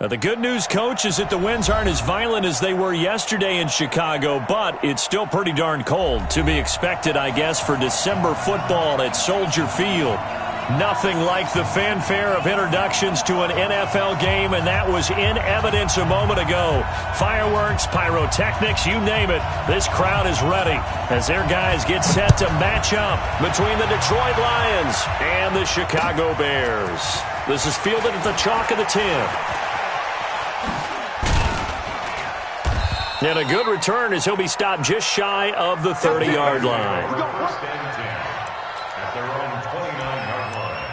The good news, Coach, is that the winds aren't as violent as they were yesterday in Chicago, but it's still pretty darn cold. To be expected, I guess, for December football at Soldier Field. Nothing like the fanfare of introductions to an NFL game, and that was in evidence a moment ago. Fireworks, pyrotechnics, you name it. This crowd is ready as their guys get set to match up between the Detroit Lions and the Chicago Bears. This is fielded at the chalk of the 10. And a good return as he'll be stopped just shy of the 30-yard line. First and 10 at their own 29-yard line.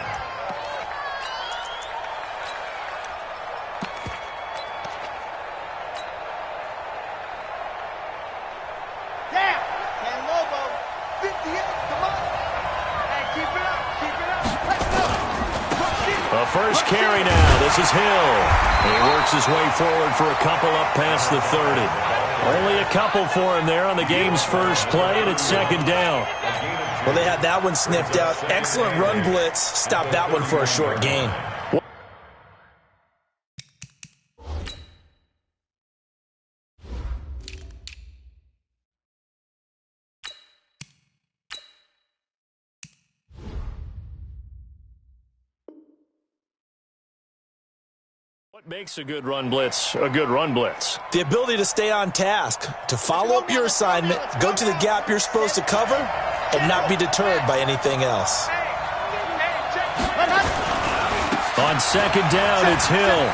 Down. Can Lobo. 58. Come on. Hey, keep it up. Keep it up. Let's go. A first carry now. This is Hill. He works his way forward for a couple up past the 30. Only a couple for him there on the game's first play, and it's second down. Well, they had that one sniffed out. Excellent run blitz. Stopped that one for a short gain. What makes a good run blitz a good run blitz? The ability to stay on task, to follow up your assignment, go to the gap you're supposed to cover, and not be deterred by anything else. On second down, it's Hill.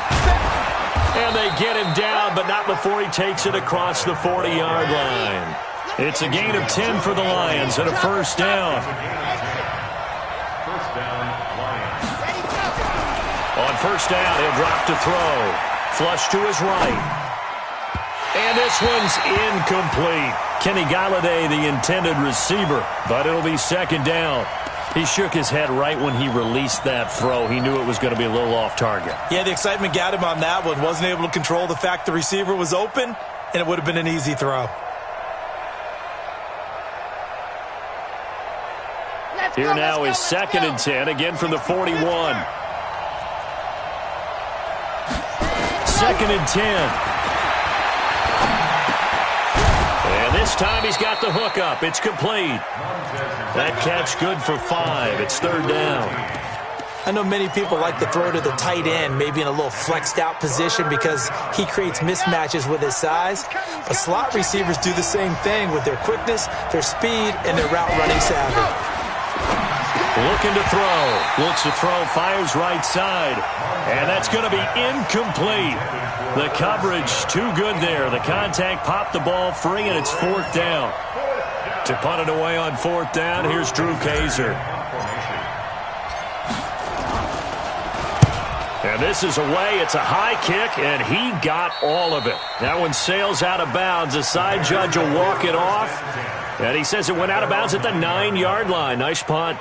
And they get him down, but not before he takes it across the 40-yard line. It's a gain of 10 for the Lions and a first down. First down, Lions. On first down, he'll drop to throw. Flush to his right. And this one's incomplete. Kenny Golladay, the intended receiver, but it'll be second down. He shook his head right when he released that throw. He knew it was going to be a little off target. Yeah, the excitement got him on that one. Wasn't able to control the fact the receiver was open, and it would have been an easy throw. Here now is second and 10, again from the 41. Second and 10. And this time he's got the hook up. It's complete. That catch good for 5. It's third down. I know many people like to throw to the tight end, maybe in a little flexed out position because he creates mismatches with his size. But slot receivers do the same thing with their quickness, their speed, and their route running savvy. Looking to throw. Looks to throw, fires right side. And that's going to be incomplete. The coverage too good there. The contact popped the ball free, and it's fourth down. To punt it away on fourth down, here's Drew Kaiser. And this is away. It's a high kick, and he got all of it. That one sails out of bounds. The side judge will walk it off. And he says it went out of bounds at the 9-yard line. Nice punt.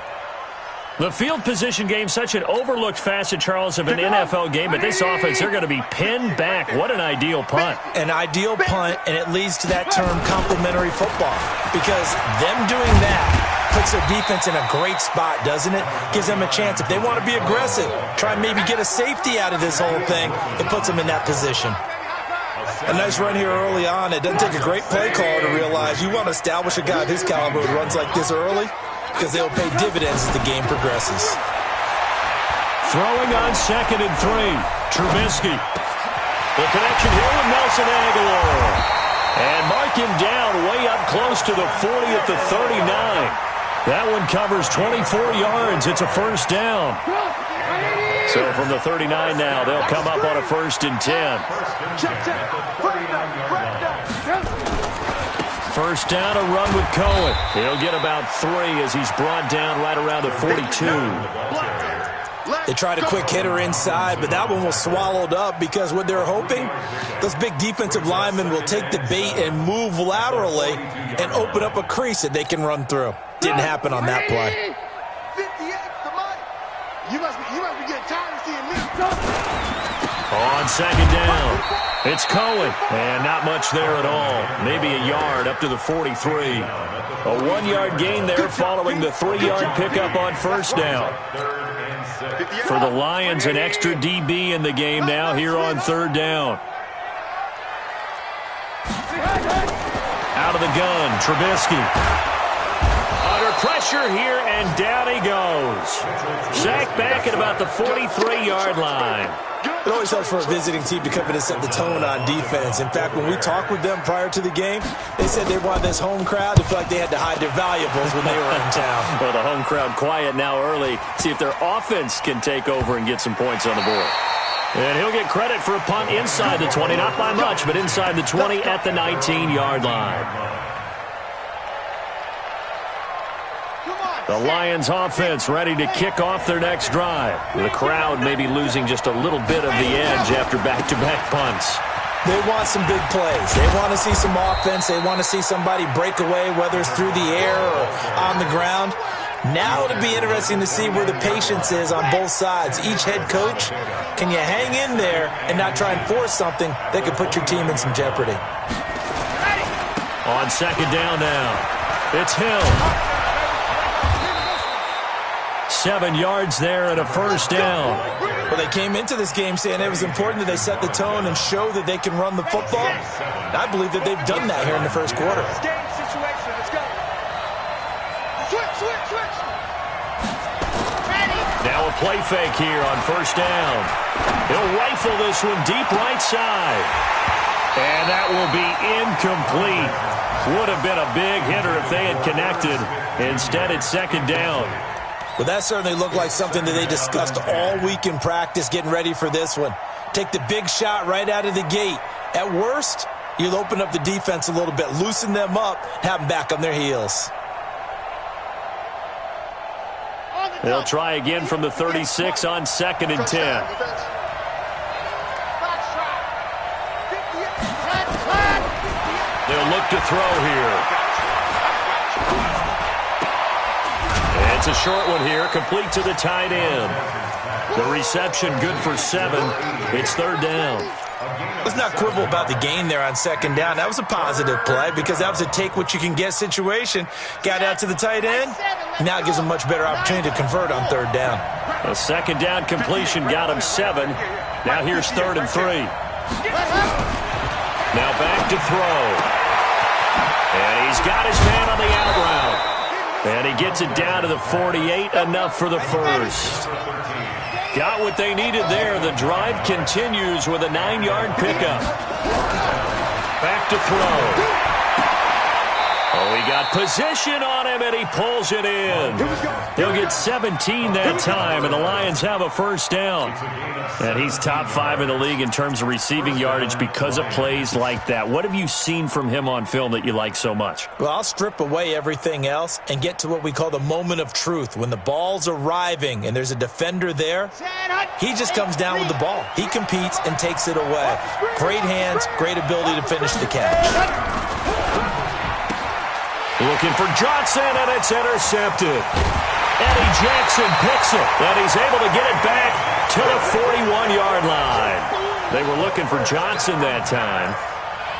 The field position game, such an overlooked facet, Charles, of an NFL game, but this offense, they're going to be pinned back. What an ideal punt. An ideal punt, and it leads to that term complementary football, because them doing that puts their defense in a great spot, doesn't it? Gives them a chance. If they want to be aggressive, try and maybe get a safety out of this whole thing, it puts them in that position. A nice run here early on. It doesn't take a great play caller to realize you want to establish a guy of his caliber who runs like this early, because they'll pay dividends as the game progresses. Throwing on second and 3. Trubisky. The connection here with Nelson Aguilar. And mark him down way up close to the 40 at the 39. That one covers 24 yards. It's a first down. So from the 39 now, they'll come up on a first and 10. First down, a run with Cohen. He'll get about 3 as he's brought down right around the 42. They tried a quick hitter inside, but that one was swallowed up because what they're hoping, those big defensive linemen will take the bait and move laterally and open up a crease that they can run through. Didn't happen on that play. 58, come on. You must be getting tired of seeing me. On second down, it's Cohen, and not much there at all. Maybe a yard up to the 43. A 1-yard gain there following the 3-yard pickup on first down. Third and 6. For the Lions, an extra DB in the game now here on third down. Out of the gun, Trubisky. Under pressure here, and down he goes. Sacked back at about the 43-yard line. It always helps for a visiting team to come in and set the tone on defense. In fact, when we talked with them prior to the game, they said they wanted this home crowd to feel like they had to hide their valuables when they were in town. Well, the home crowd quiet now early. See if their offense can take over and get some points on the board. And he'll get credit for a punt inside the 20, not by much, but inside the 20 at the 19-yard line. The Lions offense ready to kick off their next drive. The crowd maybe losing just a little bit of the edge after back-to-back punts. They want some big plays. They want to see some offense. They want to see somebody break away, whether it's through the air or on the ground. Now it'll be interesting to see where the patience is on both sides. Each head coach, can you hang in there and not try and force something that could put your team in some jeopardy? On second down now, it's Hill. 7 yards there and a first down. Well, they came into this game saying it was important that they set the tone and show that they can run the football. And I believe that they've done that here in the first quarter. Now a play fake here on first down. He'll rifle this one deep right side. And that will be incomplete. Would have been a big hitter if they had connected. Instead, it's second down. Well, that certainly looked like something that they discussed all week in practice getting ready for this one. Take the big shot right out of the gate. At worst, you'll open up the defense a little bit, loosen them up, have them back on their heels. They'll try again from the 36 on second and 10. They'll look to throw here. It's a short one here, complete to the tight end. The reception good for 7. It's third down. Let's not quibble about the gain there on second down. That was a positive play because that was a take-what-you-can-get situation. Got out to the tight end. Now it gives them a much better opportunity to convert on third down. A second down completion got him 7. Now here's third and 3. Now back to throw. And he's got his man on the out route. And he gets it down to the 48, enough for the first. Got what they needed there. The drive continues with a 9-yard pickup. Back to throw. Oh, he got position on him, and he pulls it in. He'll get 17 that time, and the Lions have a first down. And he's top 5 in the league in terms of receiving yardage because of plays like that. What have you seen from him on film that you like so much? Well, I'll strip away everything else and get to what we call the moment of truth. When the ball's arriving and there's a defender there, he just comes down with the ball. He competes and takes it away. Great hands, great ability to finish the catch. Looking for Johnson, and it's intercepted. Eddie Jackson picks it, and he's able to get it back to the 41-yard line. They were looking for Johnson that time.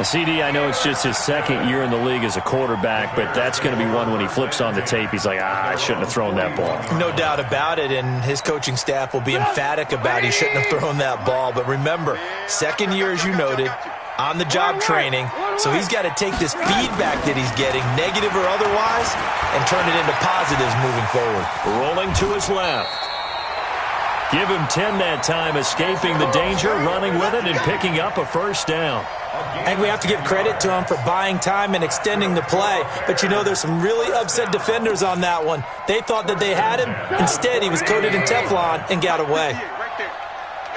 CD, I know it's just his second year in the league as a quarterback, but that's going to be one when he flips on the tape. He's like, I shouldn't have thrown that ball. No doubt about it, and his coaching staff will be emphatic about he shouldn't have thrown that ball. But remember, second year, as you noted, on-the-job training, so he's got to take this feedback that he's getting, negative or otherwise, and turn it into positives moving forward. Rolling to his left. Give him 10 that time, escaping the danger, running with it, and picking up a first down. And we have to give credit to him for buying time and extending the play, but you know there's some really upset defenders on that one. They thought that they had him. Instead, he was coated in Teflon and got away.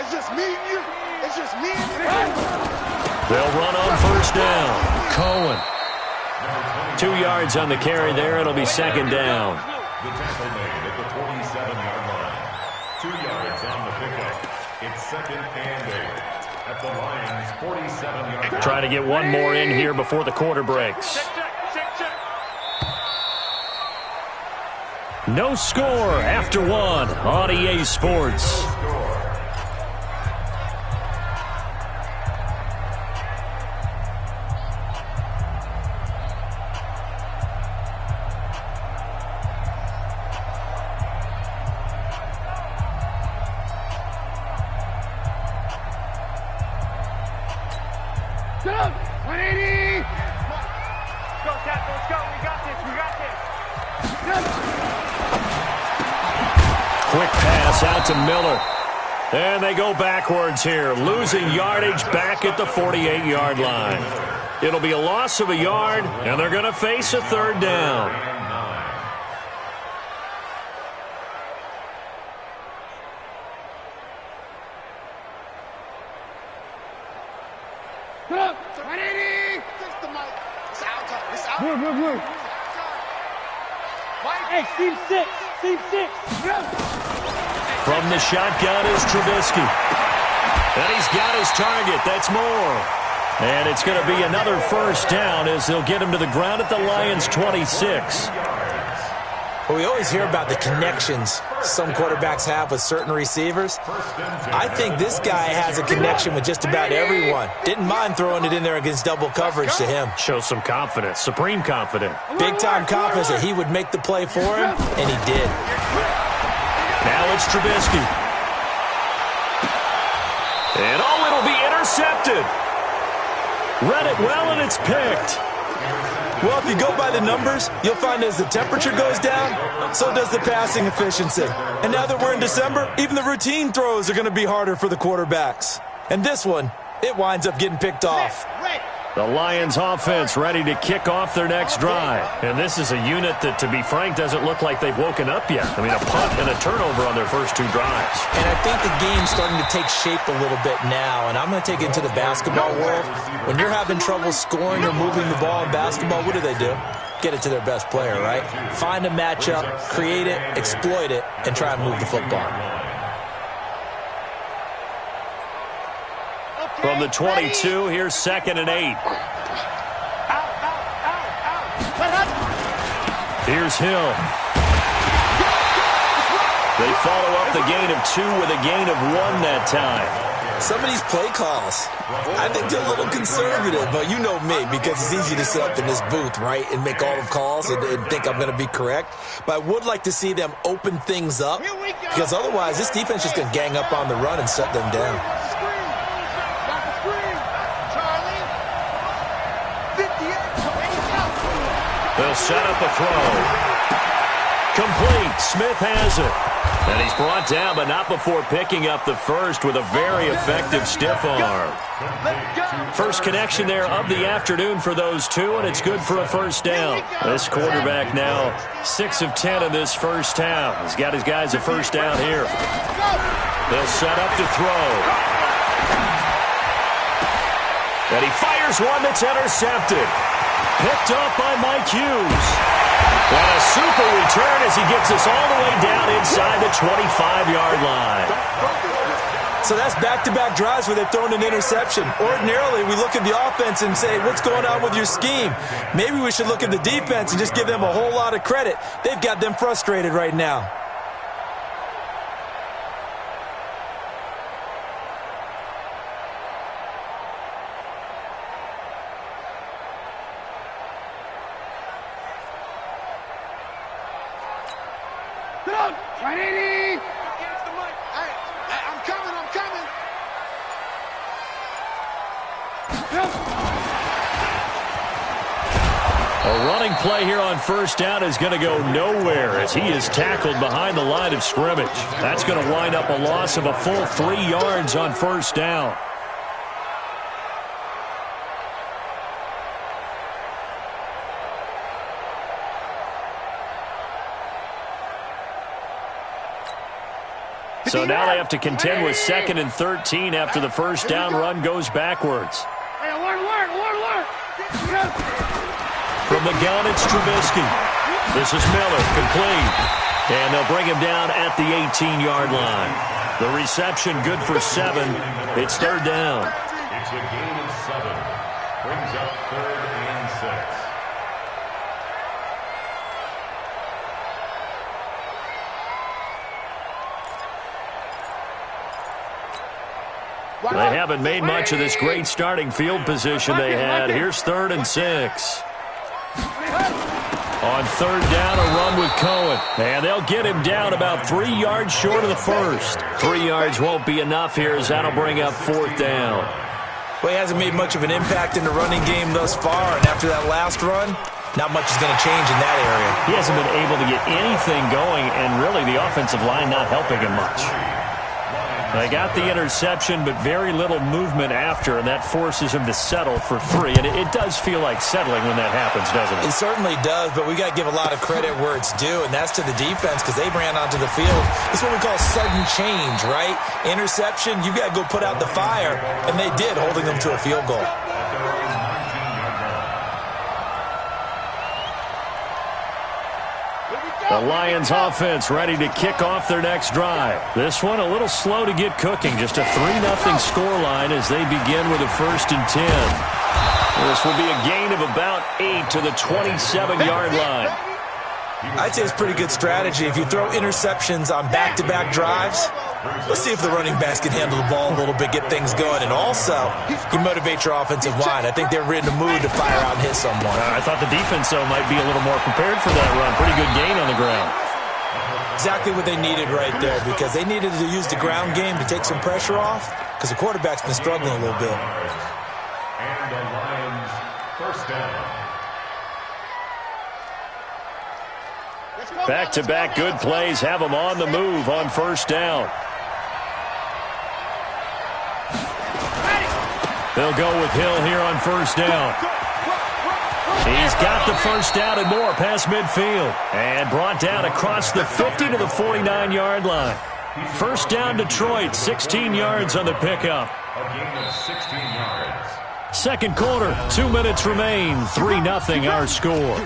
It's just me and you. It's just me and you. They'll run on first down. Cohen. 2 yards on the carry there. It'll be second down. The tackle made at the 47-yard line. 2 yards on the pickup. It's second and 8 at the Lions' 47-yard line. Try to get one more in here before the quarter breaks. No score after one on EA Sports. 180. Go, Captain. Let's go. We got this. We got this. Quick pass out to Miller. And they go backwards here, losing yardage back at the 48-yard line. It'll be a loss of a yard, and they're going to face a third down. Put up. 180. It's out. It's out. Move. Hey, team 6. Team 6. From the shotgun is Trubisky. And he's got his target. That's Moore. And it's going to be another first down as they'll get him to the ground at the Lions' 26. Well, we always hear about the connections some quarterbacks have with certain receivers. I think this guy has a connection with just about everyone. Didn't mind throwing it in there against double coverage to him. Shows some confidence, supreme confidence. Big-time confidence that he would make the play for him, and he did. Now it's Trubisky. And it'll be intercepted. Read it well, and it's picked. Well, if you go by the numbers, you'll find as the temperature goes down, so does the passing efficiency. And now that we're in December, even the routine throws are going to be harder for the quarterbacks. And this one, it winds up getting picked off. The Lions offense ready to kick off their next drive. And this is a unit that, to be frank, doesn't look like they've woken up yet. I mean, a punt and a turnover on their first two drives. And I think the game's starting to take shape a little bit now. And I'm going to take it into the basketball world. When you're having trouble scoring or moving the ball in basketball, what do? Get it to their best player, right? Find a matchup, create it, exploit it, and try and move the football. From the 22, here's 2nd and 8. Here's Hill. They follow up the gain of 2 with a gain of 1 that time. Some of these play calls, I think they're a little conservative, but you know me, because it's easy to sit up in this booth, right, and make all the calls and think I'm going to be correct. But I would like to see them open things up, because otherwise this defense is going to gang up on the run and shut them down. They'll set up a throw. Complete. Smith has it. And he's brought down, but not before picking up the first with a very effective stiff arm. First connection there of the afternoon for those two, and it's good for a first down. This quarterback now 6 of 10 in this first half. He's got his guys a first down here. They'll set up to throw. And he fires one that's intercepted. Picked up by Mike Hughes. And a super return as he gets us all the way down inside the 25-yard line. So that's back-to-back drives where they've thrown an interception. Ordinarily, we look at the offense and say, what's going on with your scheme? Maybe we should look at the defense and just give them a whole lot of credit. They've got them frustrated right now. Play here on first down is going to go nowhere as he is tackled behind the line of scrimmage. That's going to wind up a loss of a full 3 yards on first down. So now they have to contend with 2nd and 13 after the first down run goes backwards. From the gun, it's Trubisky. This is Miller, complete. And they'll bring him down at the 18-yard line. The reception good for 7. It's third down. It's a gain of 7. Brings up 3rd and 6. They haven't made much of this great starting field position they had. Here's 3rd and 6. On third down, a run with Cohen. And they'll get him down about 3 yards short of the first. 3 yards won't be enough here as that'll bring up 4th down. Well, he hasn't made much of an impact in the running game thus far, and after that last run, not much is going to change in that area. He hasn't been able to get anything going, and really the offensive line not helping him much. They got the interception, but very little movement after, and that forces him to settle for 3. And it does feel like settling when that happens, doesn't it? It certainly does, but we got to give a lot of credit where it's due, and that's to the defense because they ran onto the field. It's what we call sudden change, right? Interception, you got to go put out the fire, and they did, holding them to a field goal. The Lions offense ready to kick off their next drive. This one a little slow to get cooking. Just a 3-0 scoreline as they begin with a 1st and 10. This will be a gain of about 8 to the 27-yard line. I'd say it's pretty good strategy. If you throw interceptions on back-to-back drives, let's see if the running backs can handle the ball a little bit, get things going. And also, you motivate your offensive line. I think they're in the mood to fire out and hit someone. I thought the defense, though, might be a little more prepared for that run. Pretty good gain on the ground. Exactly what they needed right there, because they needed to use the ground game to take some pressure off, because the quarterback's been struggling a little bit. And the Lions, 1st down. Back-to-back good plays have them on the move on 1st down. They'll go with Hill here on 1st down. He's got the 1st down and more past midfield. And brought down across the 50 to the 49-yard line. 1st down Detroit, 16 yards on the pickup. A gain of 16 yards. 2nd quarter, 2 minutes remain. 3-0 our score.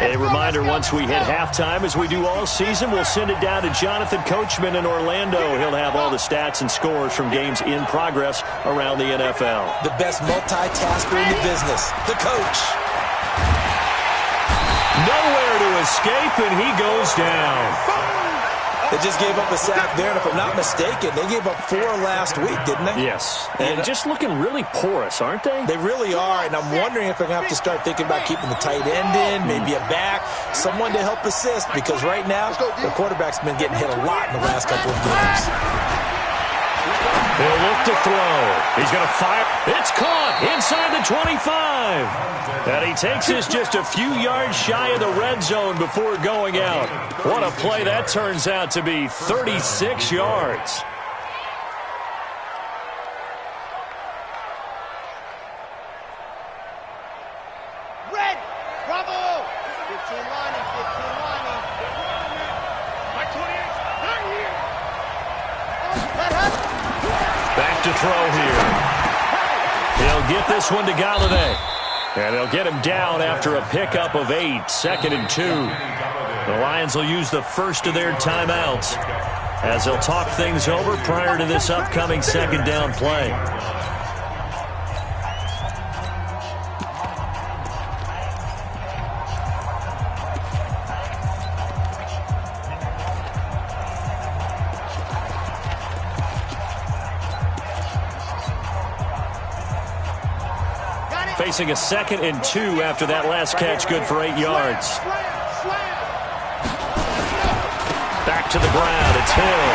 A reminder, once we hit halftime, as we do all season, we'll send it down to Jonathan Coachman in Orlando. He'll have all the stats and scores from games in progress around the NFL. The best multitasker in the business, the coach. Nowhere to escape, and he goes down. They just gave up a sack there, and if I'm not mistaken, they gave up 4 last week, didn't they? Yes, and just looking really porous, aren't they? They really are, and I'm wondering if they're going to have to start thinking about keeping the tight end in, maybe a back, someone to help assist, because right now, the quarterback's been getting hit a lot in the last couple of games. He'll look to throw. He's going to fire. It's caught inside the 25. And he takes this just a few yards shy of the red zone before going out. What a play that turns out to be, 36 yards. Red, bravo. 15 lining, 15 lining. My 28, not here. Let us. Back to throw here. He'll get this one to Galladay. And they'll get him down after a pickup of 8, 2nd and 2. The Lions will use the first of their timeouts as they'll talk things over prior to this upcoming 2nd down play. Facing a 2nd and 2 after that last catch, good for 8 yards. Back to the ground, it's Hill.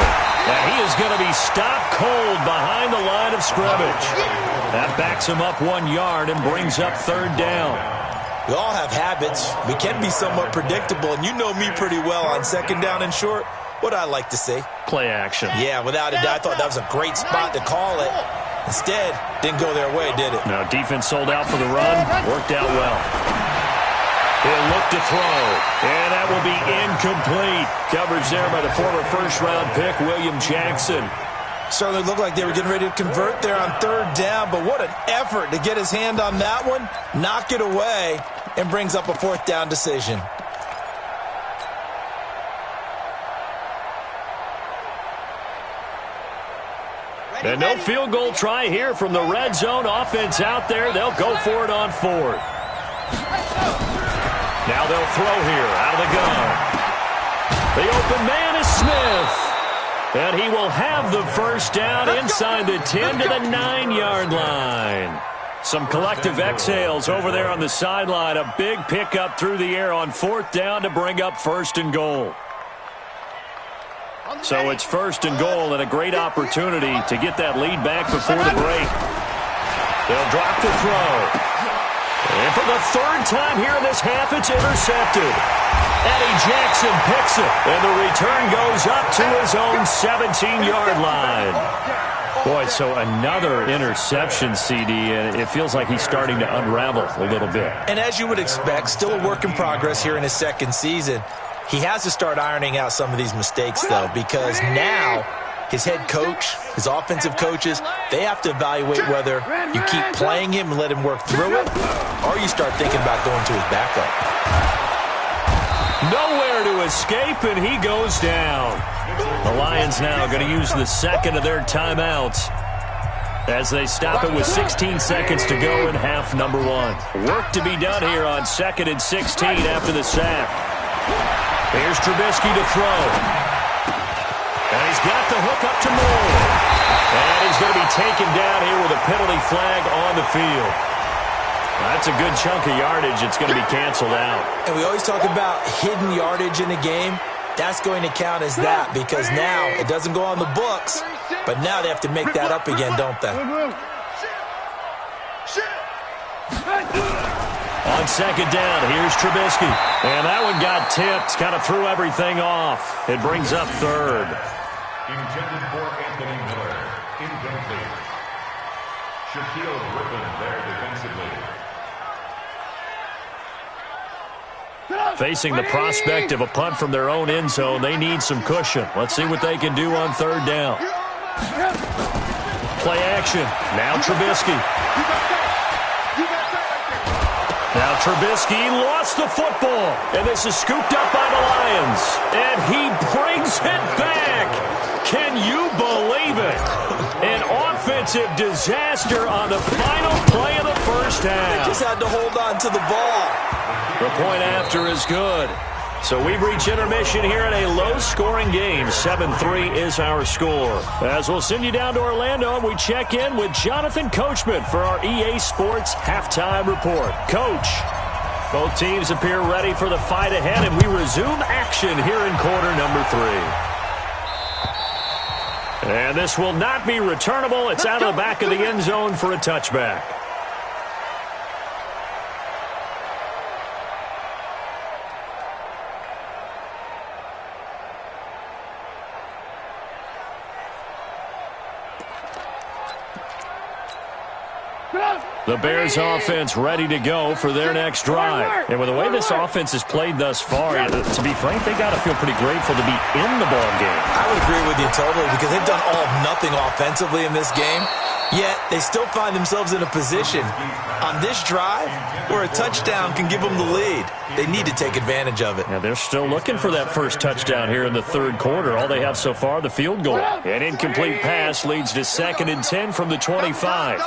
And he is going to be stopped cold behind the line of scrimmage. That backs him up 1 yard and brings up 3rd down. We all have habits. We can be somewhat predictable, and you know me pretty well on 2nd down and short. What I like to say? Play action. Yeah, without a doubt. I thought that was a great spot to call it. Instead, didn't go their way, did it? No, defense sold out for the run. Worked out well. He'll look to throw. And that will be incomplete. Coverage there by the former 1st-round pick, William Jackson. Certainly looked like they were getting ready to convert there on 3rd down, but what an effort to get his hand on that one, knock it away, and brings up a 4th down decision. And no field goal try here from the red zone. Offense out there. They'll go for it on 4th. Now they'll throw here out of the gun. The open man is Smith. And he will have the 1st down inside the 10 to the 9-yard line. Some collective exhales over there on the sideline. A big pickup through the air on 4th down to bring up 1st and goal. So it's 1st and goal and a great opportunity to get that lead back before the break. They'll drop the throw. And for the 3rd time here in this half, it's intercepted. Eddie Jackson picks it, and the return goes up to his own 17-yard line. Boy, so another interception, CD, and it feels like he's starting to unravel a little bit. And as you would expect, still a work in progress here in his 2nd season. He has to start ironing out some of these mistakes, though, because now his head coach, his offensive coaches, they have to evaluate whether you keep playing him and let him work through it, or you start thinking about going to his backup. Nowhere to escape, and he goes down. The Lions now going to use the 2nd of their timeouts as they stop it with 16 seconds to go in half number 1. Work to be done here on 2nd and 16 after the sack. Here's Trubisky to throw. And he's got the hook up to Moore. And he's going to be taken down here with a penalty flag on the field. That's a good chunk of yardage. It's going to be canceled out. And we always talk about hidden yardage in a game. That's going to count as that because now it doesn't go on the books, but now they have to make that up again, don't they? On 2nd down, here's Trubisky. And that one got tipped, kind of threw everything off. It brings up 3rd. Intended for Anthony Miller. Incomplete. Shaquille Griffin there defensively. Facing the prospect of a punt from their own end zone, they need some cushion. Let's see what they can do on 3rd down. Play action. Now Trubisky. Now Trubisky lost the football, and this is scooped up by the Lions. And he brings it back. Can you believe it? An offensive disaster on the final play of the 1st half. They just had to hold on to the ball. The point after is good. So we've reached intermission here in a low-scoring game. 7-3 is our score. As we'll send you down to Orlando, and we check in with Jonathan Coachman for our EA Sports Halftime Report. Coach, both teams appear ready for the fight ahead, and we resume action here in quarter number 3. And this will not be returnable. It's out of the back of the end zone for a touchback. The Bears offense ready to go for their next drive. And with the way this offense has played thus far, to be frank, they got to feel pretty grateful to be in the ball game. I would agree with you totally because they've done all of nothing offensively in this game, yet they still find themselves in a position on this drive where a touchdown can give them the lead. They need to take advantage of it. Now they're still looking for that first touchdown here in the 3rd quarter. All they have so far, the field goal. An incomplete pass leads to 2nd and 10 from the 25.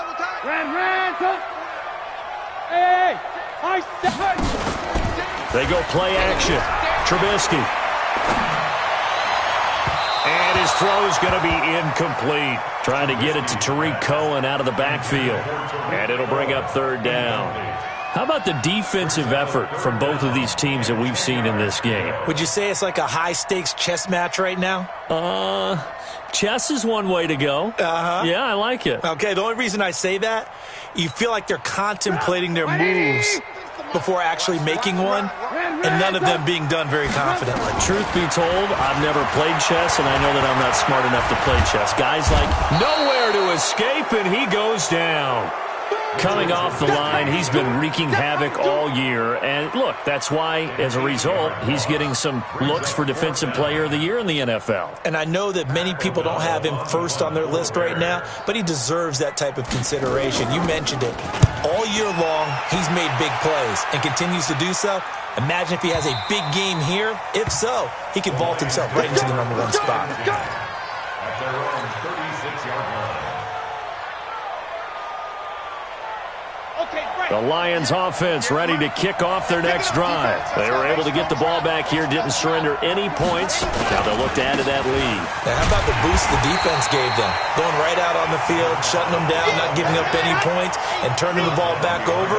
They go play action. Trubisky. And his throw is going to be incomplete. Trying to get it to Tariq Cohen out of the backfield. And it'll bring up 3rd down. How about the defensive effort from both of these teams that we've seen in this game? Would you say it's like a high-stakes chess match right now? Chess is one way to go. Yeah, I like it. Okay, the only reason I say that, you feel like they're contemplating their moves before actually making one, and none of them being done very confidently. Truth be told, I've never played chess, and I know that I'm not smart enough to play chess. Guys like nowhere to escape, and he goes down. Coming off the line, he's been wreaking havoc all year. And, look, that's why, as a result, he's getting some looks for Defensive Player of the Year in the NFL. And I know that many people don't have him first on their list right now, but he deserves that type of consideration. You mentioned it. All year long, he's made big plays and continues to do so. Imagine if he has a big game here. If so, he could vault himself right into the #1 spot. At their own 36-yard line. Okay, The Lions offense ready to kick off their next drive. They were able to get the ball back here, didn't surrender any points. Now they'll look to add to that lead. Now, how about the boost the defense gave them? Going right out on the field, shutting them down, not giving up any points, and turning the ball back over.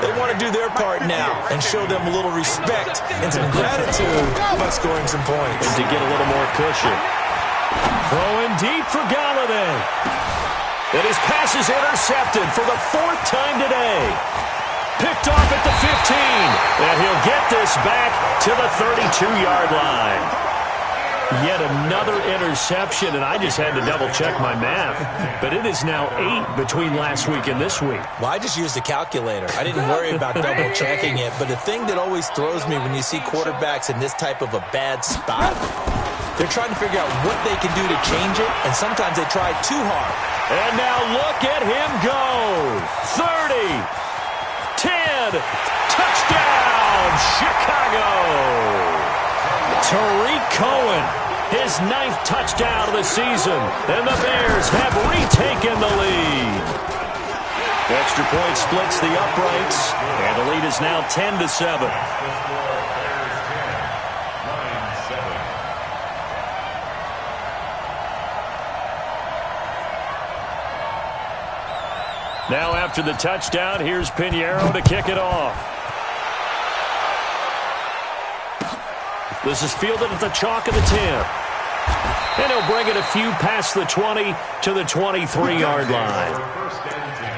They want to do their part now and show them a little respect and some gratitude by scoring some points. And to get a little more cushion. Throwing deep for Galladay. And his pass is intercepted for the 4th time today. Picked off at the 15. And he'll get this back to the 32-yard line. Yet another interception, and I just had to double-check my math. But it is now 8 between last week and this week. Well, I just used a calculator. I didn't worry about double-checking it. But the thing that always throws me when you see quarterbacks in this type of a bad spot, they're trying to figure out what they can do to change it, and sometimes they try too hard. And now look at him go. 30, 10, touchdown, Chicago. Tariq Cohen, his 9th touchdown of the season, and the Bears have retaken the lead. Extra point splits the uprights, and the lead is now 10-7. Now after the touchdown, here's Pinheiro to kick it off. This is fielded at the chalk of the 10. And he'll bring it a few past the 20 to the 23-yard line. First and 10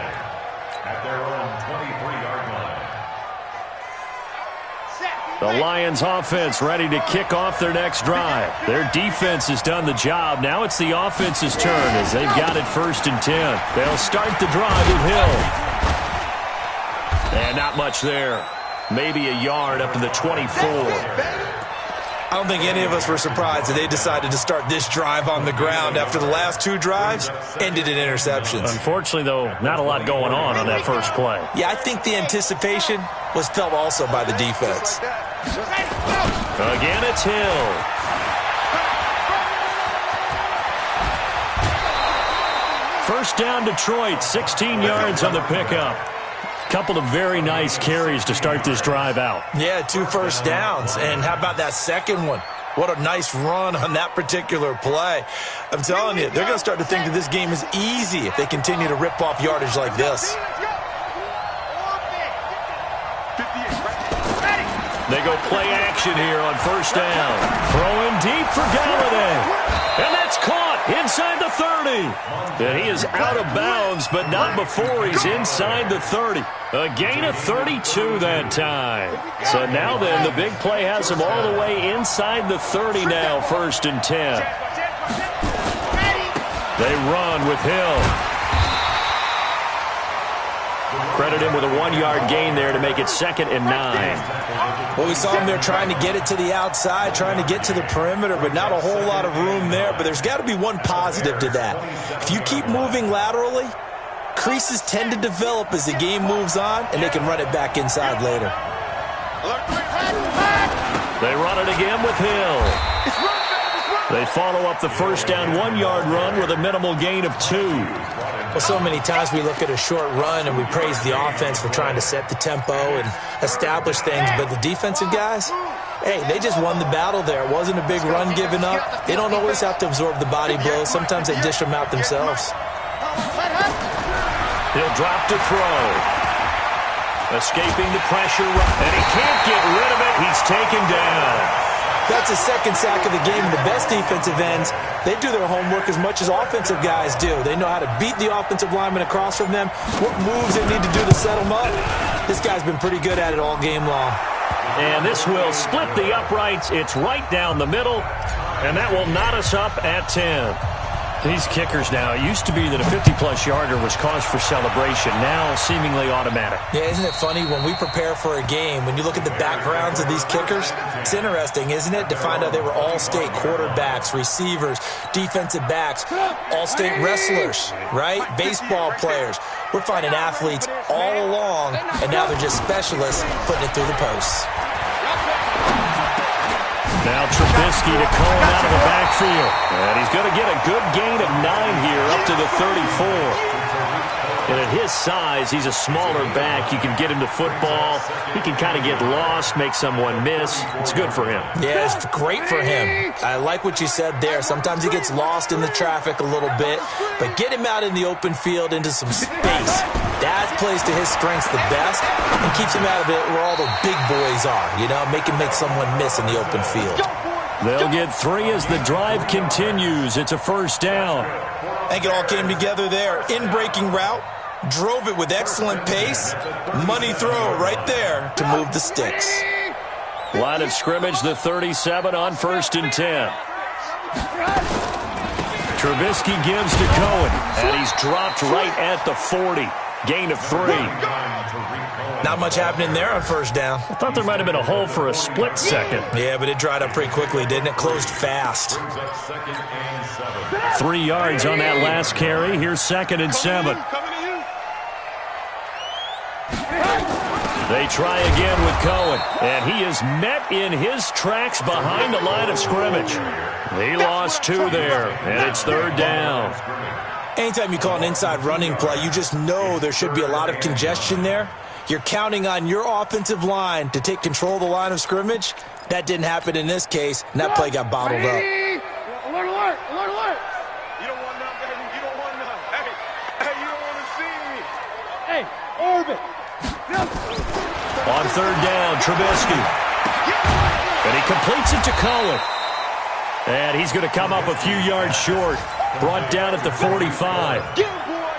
at their own 23-yard line. The Lions offense ready to kick off their next drive. Their defense has done the job. Now it's the offense's turn as they've got it 1st and 10. They'll start the drive with Hill. And not much there. Maybe a yard up to the 24. I don't think any of us were surprised that they decided to start this drive on the ground after the last 2 drives ended in interceptions. Unfortunately, though, not a lot going on that first play. Yeah, I think the anticipation was felt also by the defense. Again, it's Hill. First down, Detroit, 16 yards on the pickup. Couple of very nice carries to start this drive out. Yeah, 2 first downs. And how about that second one? What a nice run on that particular play. I'm telling you, they're going to start to think that this game is easy if they continue to rip off yardage like this. They go play action here on first down. Throwing deep for Galladay. And that's caught inside the 30. And he is out of bounds, but not before he's inside the 30. A gain of 32 that time. So now then, the big play has him all the way inside the 30 now, 1st and 10. They run with Hill. Credit him with a 1-yard gain there to make it 2nd and 9. Well, we saw him there trying to get it to the outside, trying to get to the perimeter, but not a whole lot of room there. But there's got to be one positive to that. If you keep moving laterally, creases tend to develop as the game moves on, and they can run it back inside later. They run it again with Hill. They follow up the first down 1-yard run with a minimal gain of 2. Well, so many times we look at a short run and we praise the offense for trying to set the tempo and establish things, but the defensive guys, hey, they just won the battle there. It wasn't a big run given up. They don't always have to absorb the body blows. Sometimes they dish them out themselves. He'll drop to throw. Escaping the pressure, and he can't get rid of it. He's taken down. That's his 2nd sack of the game. And the best defensive ends, they do their homework as much as offensive guys do. They know how to beat the offensive lineman across from them, what moves they need to do to set them up. This guy's been pretty good at it all game long. And this will split the uprights. It's right down the middle, and that will knot us up at 10. These kickers now, it used to be that a 50-plus yarder was cause for celebration, now seemingly automatic. Yeah, isn't it funny when we prepare for a game, when you look at the backgrounds of these kickers, it's interesting, isn't it, to find out they were all-state quarterbacks, receivers, defensive backs, all-state wrestlers, right? Baseball players. We're finding athletes all along, and now they're just specialists putting it through the posts. Now Trubisky to Cohen out of the backfield. And he's going to get a good gain of 9 here up to the 34. And at his size, he's a smaller back. You can get him to football. He can kind of get lost, make someone miss. It's good for him. Yeah, it's great for him. I like what you said there. Sometimes he gets lost in the traffic a little bit, but get him out in the open field into some space. That plays to his strengths the best and keeps him out of it where all the big boys are, you know, make someone miss in the open field. They'll get 3 as the drive continues. It's a first down. I think it all came together there. In-breaking route, drove it with excellent pace. Money throw right there to move the sticks. Line of scrimmage, the 37 on 1st and 10. Trubisky gives to Cohen, and he's dropped right at the 40. Gain of 3. Not much happening there on first down. I thought there might have been a hole for a split second. Yeah, but it dried up pretty quickly, didn't it? Closed fast. 3 yards on that last carry. Here's 2nd and 7. They try again with Cohen, and he is met in his tracks behind the line of scrimmage. He lost 2 there, and it's 3rd down. Anytime you call an inside running play, you just know there should be a lot of congestion there. You're counting on your offensive line to take control of the line of scrimmage. That didn't happen in this case, and that play got bottled up. Alert, alert, alert, alert. You don't want none, baby. You don't want none. Hey, you don't want to see me. Hey, orbit. On 3rd down, Trubisky. And he completes it to Cohen. And he's going to come up a few yards short. Brought down at the 45.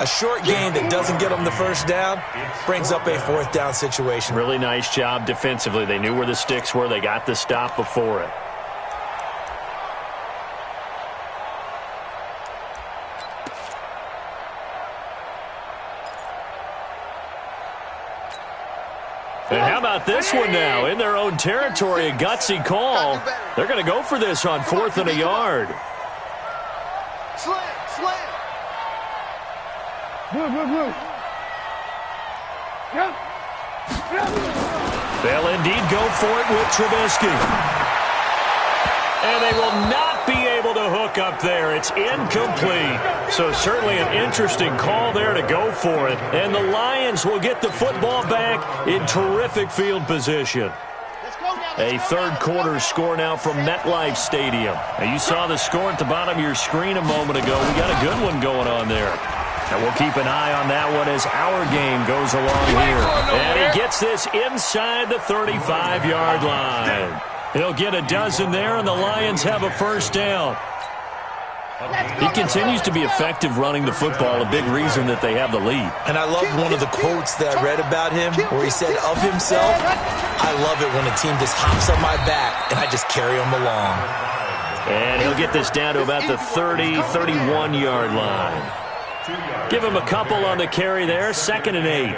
A short gain that doesn't get them the first down brings up a 4th down situation. Really nice job defensively. They knew where the sticks were. They got the stop before it. And how about this one now? In their own territory, a gutsy call. They're going to go for this on 4th and a yard. Slam, slam. Blue. Yep. They'll indeed go for it with Trubisky. And they will not be able to hook up there. It's incomplete. So certainly an interesting call there to go for it. And the Lions will get the football back in terrific field position. A 3rd quarter score now from MetLife Stadium. Now you saw the score at the bottom of your screen a moment ago. We got a good one going on there. And we'll keep an eye on that one as our game goes along here. And he gets this inside the 35-yard line. He'll get a dozen there, and the Lions have a first down. He continues to be effective running the football, a big reason that they have the lead. And I love one of the quotes that I read about him where he said of himself, I love it when a team just hops on my back and I just carry them along. And he'll get this down to about the 30, 31-yard line. Give him a couple on the carry there, 2nd and 8.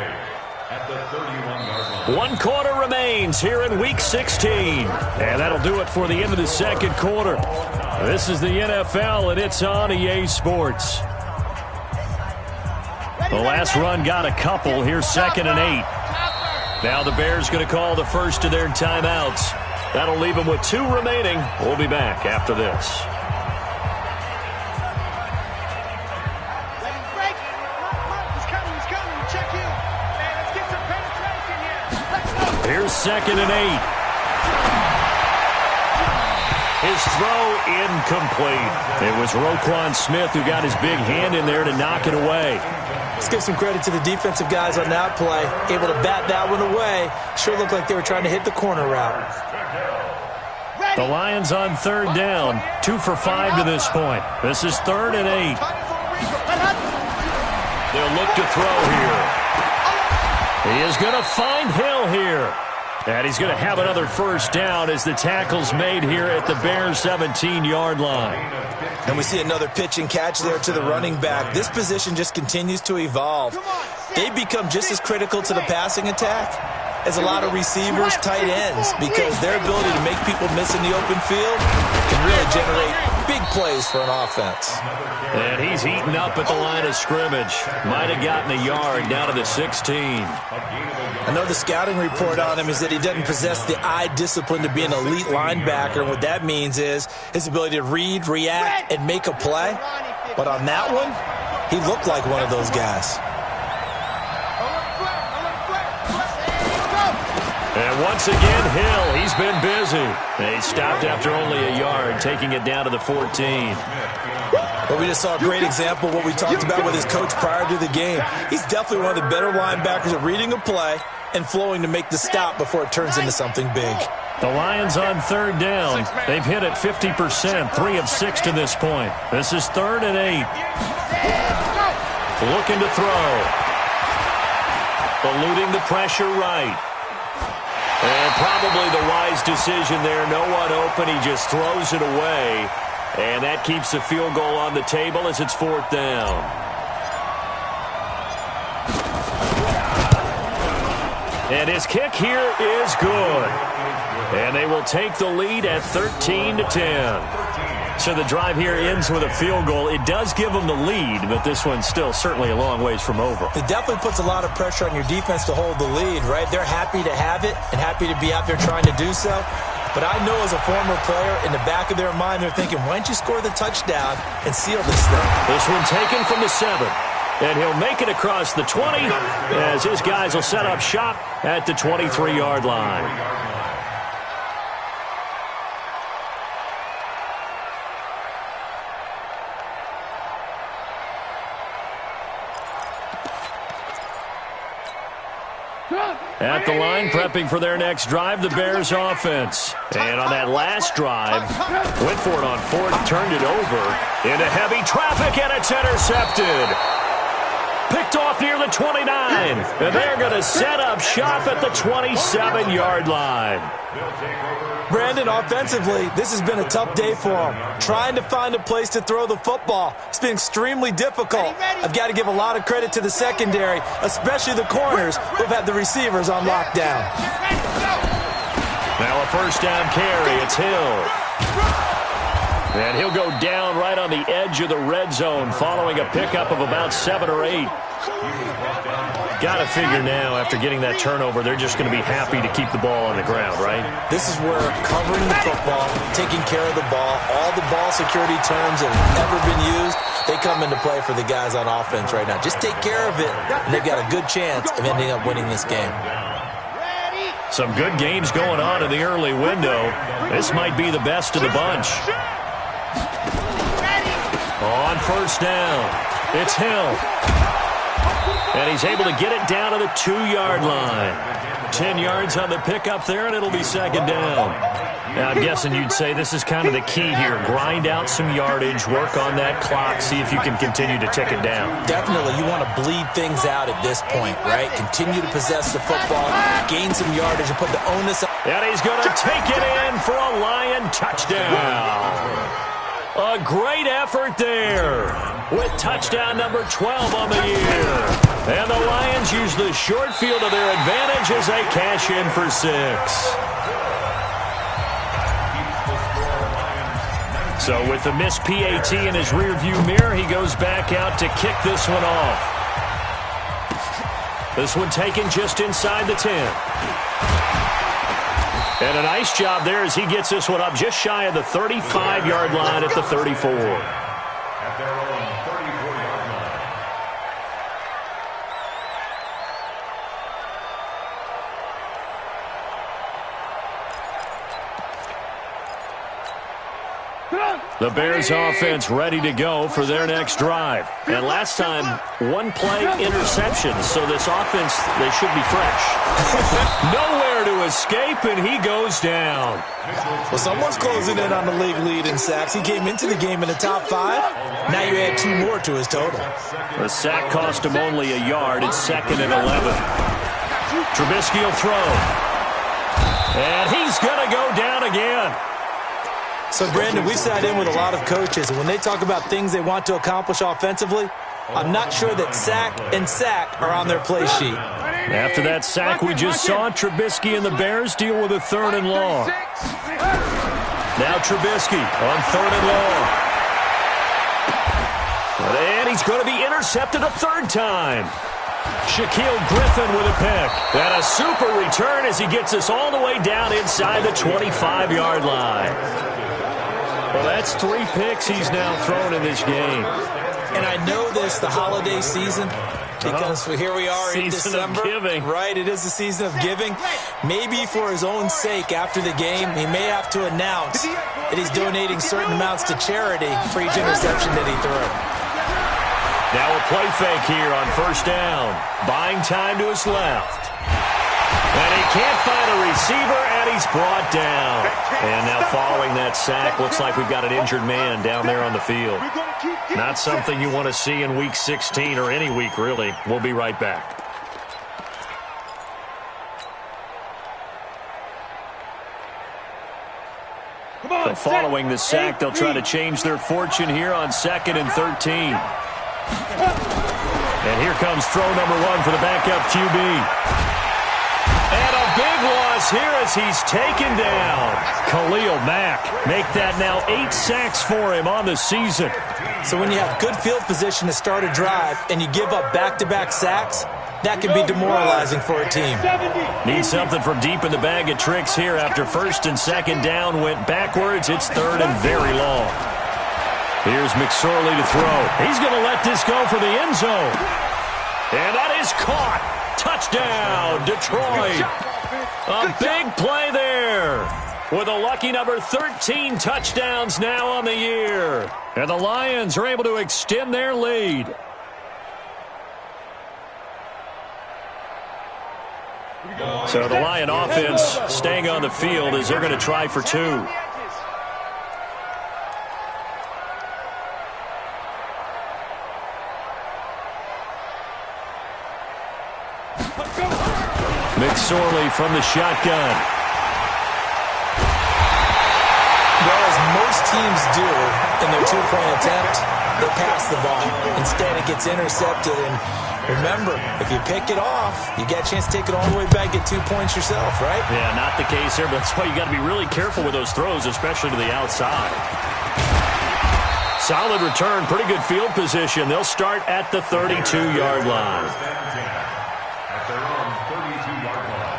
1 quarter remains here in Week 16. And that'll do it for the end of the 2nd quarter. This is the NFL, and it's on EA Sports. The last run got a couple. Here's 2nd and 8. Now the Bears going to call the first of their timeouts. That'll leave them with 2 remaining. We'll be back after this. Here's 2nd and 8. His throw incomplete. It was Roquan Smith who got his big hand in there to knock it away. Let's give some credit to the defensive guys on that play. Able to bat that one away. Sure looked like they were trying to hit the corner route. The Lions on 3rd down. 2 for 5 to this point. This is 3rd and 8. They'll look to throw here. He is going to find Hill here. And he's going to have another first down as the tackle's made here at the Bears' 17-yard line. And we see another pitch and catch there to the running back. This position just continues to evolve. They become just as critical to the passing attack as a lot of receivers, tight ends, because their ability to make people miss in the open field can really generate big plays for an offense. And he's heating up at the line of scrimmage. Might have gotten a yard down to the 16. I know the scouting report on him is that he doesn't possess the eye discipline to be an elite linebacker. And what that means is his ability to read, react, and make a play. But on that one, he looked like one of those guys. once again, Hill. He's been busy. They stopped after only a yard, taking it down to the 14. Well, we just saw a great example of what we talked about with his coach prior to the game. He's definitely one of the better linebackers at reading a play and flowing to make the stop before it turns into something big. The Lions on third down. They've hit it 50%, 3 of 6 to this point. This is 3rd and 8. Looking to throw. Eluding the pressure right. And probably the wise decision there. No one open. He just throws it away. And that keeps the field goal on the table as it's 4th down. And his kick here is good. And they will take the lead at 13-10. So the drive here ends with a field goal. It does give them the lead, but this one's still certainly a long ways from over. It definitely puts a lot of pressure on your defense to hold the lead, right? They're happy to have it and happy to be out there trying to do so. But I know as a former player, in the back of their mind, they're thinking, why don't you score the touchdown and seal this thing? This one taken from the 7. And he'll make it across the 20 as his guys will set up shop at the 23-yard line. At the line, prepping for their next drive, the Bears offense. And on that last drive, went for it on 4th, turned it over into heavy traffic, and it's intercepted. Picked off near the 29, and they're going to set up shop at the 27-yard line. Brandon, offensively, this has been a tough day for him. Trying to find a place to throw the football. It's been extremely difficult. I've got to give a lot of credit to the secondary, especially the corners who've had the receivers on lockdown. Now a first down carry. It's Hill. And he'll go down right on the edge of the red zone following a pickup of about 7 or 8. Got to figure now, after getting that turnover, they're just going to be happy to keep the ball on the ground, right? This is where covering the football, taking care of the ball, all the ball security terms that have ever been used, they come into play for the guys on offense right now. Just take care of it, and they've got a good chance of ending up winning this game. Some good games going on in the early window. This might be the best of the bunch. On first down, it's Hill. And he's able to get it down to the 2-yard line. 10 yards on the pickup there, and it'll be 2nd down. Now, I'm guessing you'd say this is kind of the key here. Grind out some yardage, work on that clock, see if you can continue to tick it down. Definitely. You want to bleed things out at this point, right? Continue to possess the football, gain some yardage, and put the onus on. And he's going to take it in for a Lion touchdown. A great effort there with touchdown number 12 on the year. And the Lions use the short field to their advantage as they cash in for 6. So with the missed PAT in his rearview mirror, he goes back out to kick this one off. This one taken just inside the 10. And a nice job there as he gets this one up just shy of the 35-yard line at the 34. At their own 34-yard line. The Bears offense ready to go for their next drive. And last time, one play interception, so this offense, they should be fresh. Nowhere to escape, and he goes down. Well, someone's closing in on the league lead in sacks. He came into the game in the top 5. Now you add 2 more to his total. The sack cost him only a yard. It's 2nd and 11. Trubisky will throw. And he's going to go down again. So, Brandon, we sat in with a lot of coaches, and when they talk about things they want to accomplish offensively, I'm not sure that sack and sack are on their play sheet. After that sack we just saw, Trubisky and the Bears deal with a 3rd and long. Now Trubisky on 3rd and long. And he's going to be intercepted a 3rd time. Shaquill Griffin with a pick. And a super return as he gets us all the way down inside the 25-yard line. Well, that's 3 picks he's now thrown in this game. And I know this, the holiday season, because here we are in December. Giving. Right, it is the season of giving. Maybe for his own sake after the game, he may have to announce that he's donating certain amounts to charity for each interception that he threw. Now a play fake here on first down. Buying time to his left. And he can't find a receiver, and he's brought down. And now following that sack, looks like we've got an injured man down there on the field. Not something you want to see in Week 16 or any week, really. We'll be right back. So following the sack, they'll try to change their fortune here on 2nd and 13. And here comes throw number 1 for the backup QB. And a big loss here as he's taken down. Khalil Mack make that now 8 sacks for him on the season. So when you have good field position to start a drive and you give up back-to-back sacks, that can be demoralizing for a team. Need something from deep in the bag of tricks here after 1st and 2nd down went backwards. It's 3rd and very long. Here's McSorley to throw. He's going to let this go for the end zone. And that is caught. Touchdown, Detroit. A big play there with a lucky number 13 touchdowns now on the year. And the Lions are able to extend their lead. So the Lion offense staying on the field as they're going to try for 2. McSorley from the shotgun. Well, as most teams do in their 2-point attempt, they pass the ball. Instead, it gets intercepted. And remember, if you pick it off, you get a chance to take it all the way back, get 2 points yourself, right? Yeah, not the case here, but that's why you got to be really careful with those throws, especially to the outside. Solid return, pretty good field position. They'll start at the 32-yard line. At their own 32-yard line.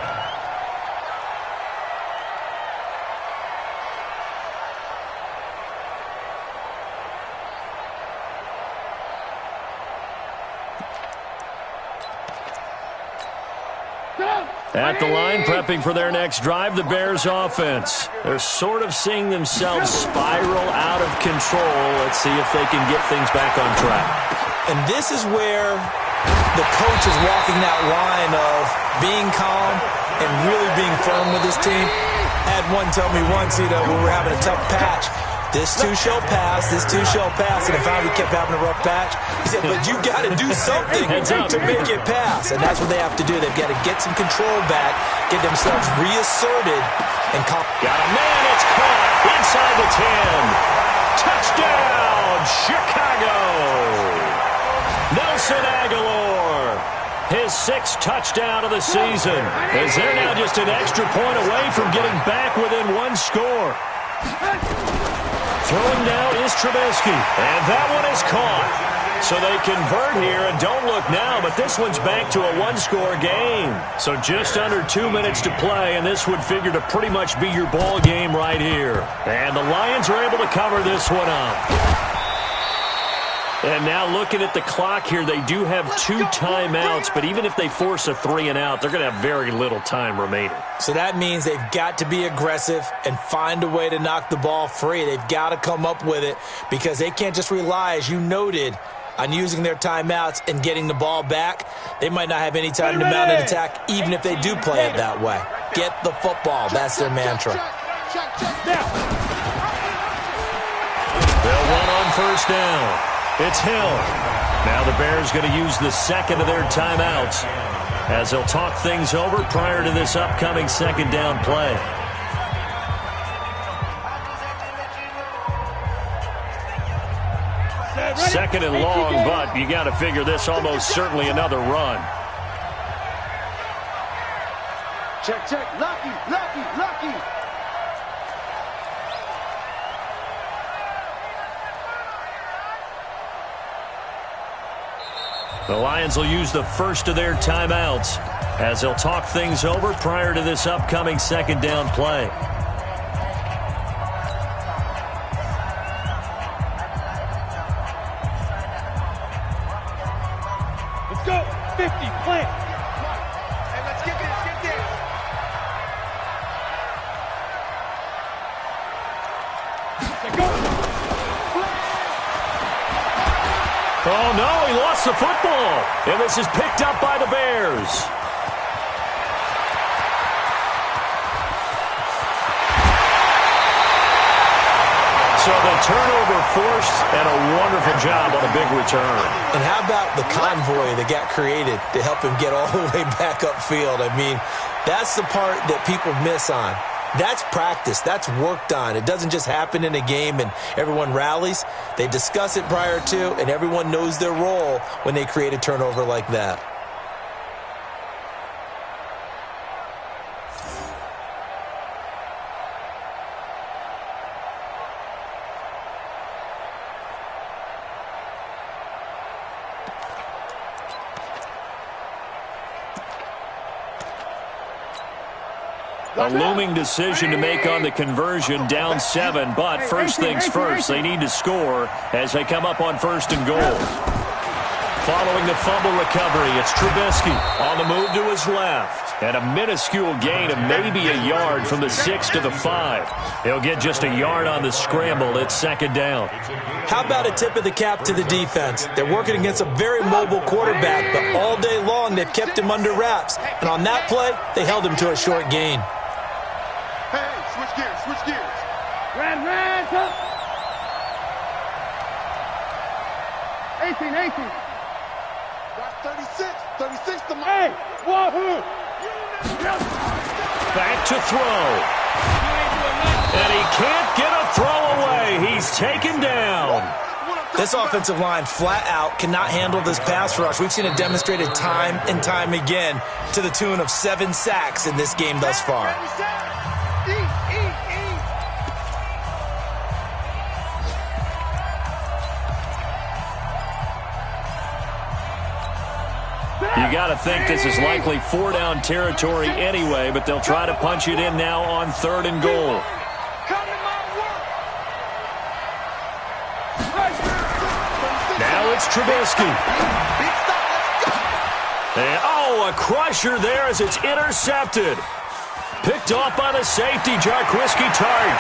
At the line, prepping for their next drive, the Bears offense. They're sort of seeing themselves spiral out of control. Let's see if they can get things back on track. And this is where the coach is walking that line of being calm and really being firm with his team. I had one tell me once, when we were having a tough patch, this too shall pass, this too shall pass. And if we kept having a rough patch, he said, but you got to do something to make it pass. And that's what they have to do. They've got to get some control back, get themselves reasserted, and calm. Got a man, it's caught inside the 10. Touchdown, Chicago. Nelson Aguilar, his 6th touchdown of the season, as they're now just an extra point away from getting back within 1 score. Throwing now is Trubisky, and that one is caught. So they convert here, and don't look now, but this one's back to a 1-score game. So just under 2 minutes to play, and this would figure to pretty much be your ball game right here. And the Lions are able to cover this one up. And now looking at the clock here, they do have 2 timeouts, but even if they force a 3-and-out, they're going to have very little time remaining. So that means they've got to be aggressive and find a way to knock the ball free. They've got to come up with it because they can't just rely, as you noted, on using their timeouts and getting the ball back. They might not have any time to mount an attack, even if they do play it that way. Get the football. That's their mantra. They'll run on first down. It's Hill. Now the Bears going to use the 2nd of their timeouts as they'll talk things over prior to this upcoming 2nd down play. Second and long, but you got to figure this almost certainly another run. Check, check. Lucky. The Lions will use the 1st of their timeouts as they'll talk things over prior to this upcoming 2nd down play. Oh, no, he lost the football. And this is picked up by the Bears. So the turnover forced, and a wonderful job on a big return. And how about the convoy that got created to help him get all the way back upfield? I mean, that's the part that people miss on. That's practice. That's worked on. It doesn't just happen in a game and everyone rallies. They discuss it prior to, and everyone knows their role when they create a turnover like that. A looming decision to make on the conversion, down 7, but first things first, they need to score as they come up on 1st and goal. Following the fumble recovery, it's Trubisky on the move to his left, and a minuscule gain of maybe a yard from the 6 to the 5. He'll get just a yard on the scramble. It's 2nd down. How about a tip of the cap to the defense? They're working against a very mobile quarterback, but all day long they've kept him under wraps, and on that play, they held him to a short gain. Switch gears. Ran, up. 18. Got 36 to my. Hey, wahoo! Back to throw. And he can't get a throw away. He's taken down. This offensive line flat out cannot handle this pass rush. We've seen it demonstrated time and time again to the tune of 7 sacks in this game thus far. You got to think this is likely 4-down territory anyway, but they'll try to punch it in now on 3rd and goal. Now it's Trubisky. And, a crusher there as it's intercepted. Picked off by the safety, Jaquiski Tartt.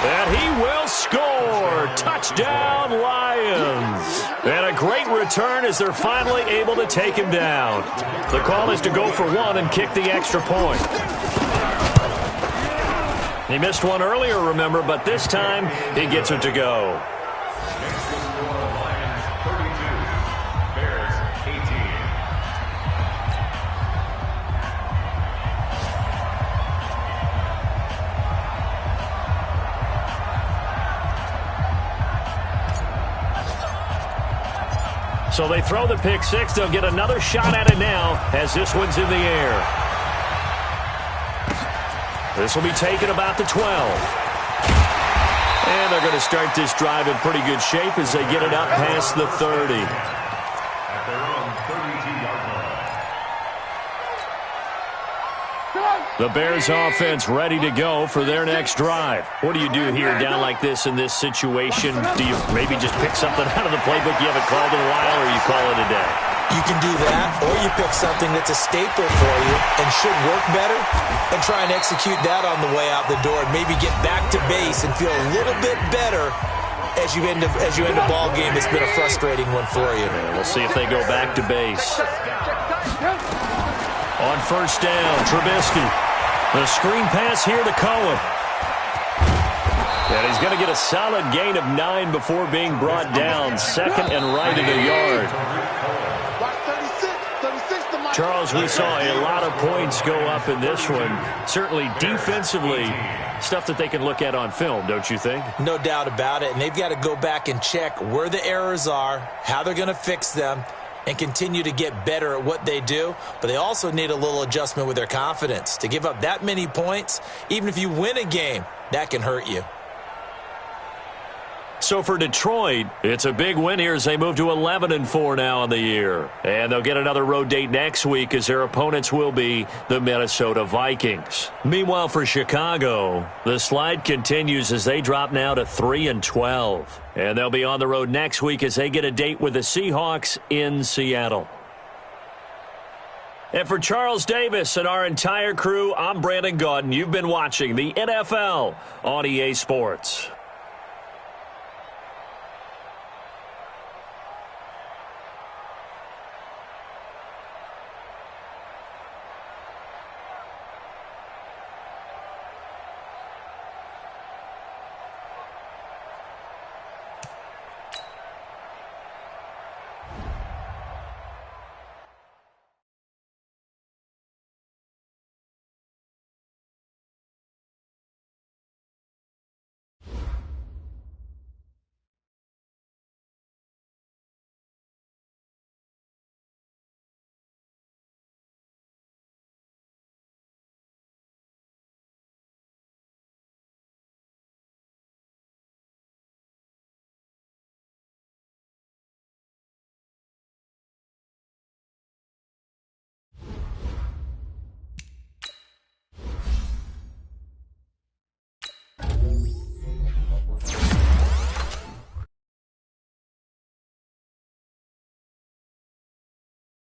And he will score. Touchdown, Lions. And a great return as they're finally able to take him down. The call is to go for 1 and kick the extra point. He missed one earlier, remember, but this time he gets it to go. So they throw the pick 6. They'll get another shot at it now as this one's in the air. This will be taken about the 12. And they're going to start this drive in pretty good shape as they get it up past the 30. At their own 32-yard line. The Bears offense ready to go for their next drive. What do you do here down like this in this situation? Do you maybe just pick something out of the playbook you haven't called in a while, or you call it a day? You can do that, or you pick something that's a staple for you and should work better and try and execute that on the way out the door and maybe get back to base and feel a little bit better as you end a ball game. It's been a frustrating one for you. We'll see if they go back to base. On 1st down, Trubisky. The screen pass here to Cohen. And he's going to get a solid gain of 9 before being brought down. 2nd and right at a yard. Charles, we saw a lot of points go up in this one. Certainly defensively, stuff that they can look at on film, don't you think? No doubt about it. And they've got to go back and check where the errors are, how they're going to fix them, and continue to get better at what they do. But they also need a little adjustment with their confidence. To give up that many points, even if you win a game, that can hurt you. So for Detroit, it's a big win here as they move to 11-4 now on the year. And they'll get another road date next week as their opponents will be the Minnesota Vikings. Meanwhile, for Chicago, the slide continues as they drop now to 3-12. And they'll be on the road next week as they get a date with the Seahawks in Seattle. And for Charles Davis and our entire crew, I'm Brandon Gaudin. You've been watching the NFL on EA Sports.